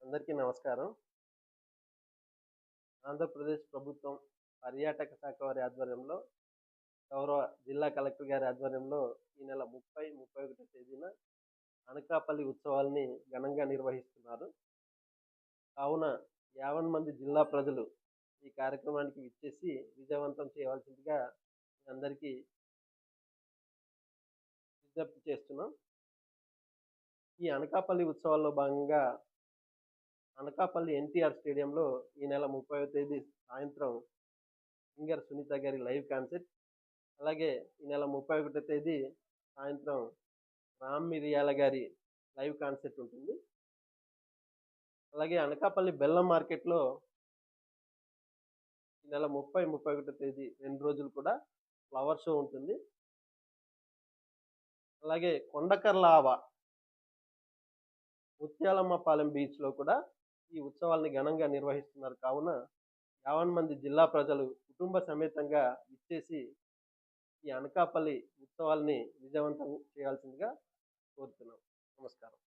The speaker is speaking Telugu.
అందరికీ నమస్కారం. ఆంధ్రప్రదేశ్ ప్రభుత్వం పర్యాటక శాఖ వారి ఆధ్వర్యంలో, గౌరవ జిల్లా కలెక్టర్ గారి ఆధ్వర్యంలో ఈ నెల 30, 31 తేదీన అనకాపల్లి ఉత్సవాల్ని ఘనంగా నిర్వహిస్తున్నారు. కావున 50 మంది జిల్లా ప్రజలు ఈ కార్యక్రమానికి విచ్చేసి విజయవంతం చేయవలసిందిగా మీ అందరికీ విజ్ఞప్తి చేస్తున్నాం. ఈ అనకాపల్లి ఉత్సవాల్లో భాగంగా అనకాపల్లి ఎన్టీఆర్ స్టేడియంలో ఈ నెల 30వ తేదీ సాయంత్రం సింగర్ సునీత గారి లైవ్ కాన్సర్ట్, అలాగే ఈ నెల 31వ తేదీ సాయంత్రం రామ్ మిరియాల గారి లైవ్ కాన్సర్ట్ ఉంటుంది. అలాగే అనకాపల్లి బెల్లం మార్కెట్లో ఈ నెల 30, 31 తేదీ 2 రోజులు కూడా ఫ్లవర్ షో ఉంటుంది. అలాగే కొండకర్ల ఆవ ముత్యాలమ్మపాలెం బీచ్లో కూడా ఈ ఉత్సవాల్ని ఘనంగా నిర్వహిస్తున్నారు. కావున 50 మంది జిల్లా ప్రజలు కుటుంబ సమేతంగా విచ్చేసి ఈ అనకాపల్లి ఉత్సవాల్ని విజయవంతం చేయాల్సిందిగా కోరుతున్నాం. నమస్కారం.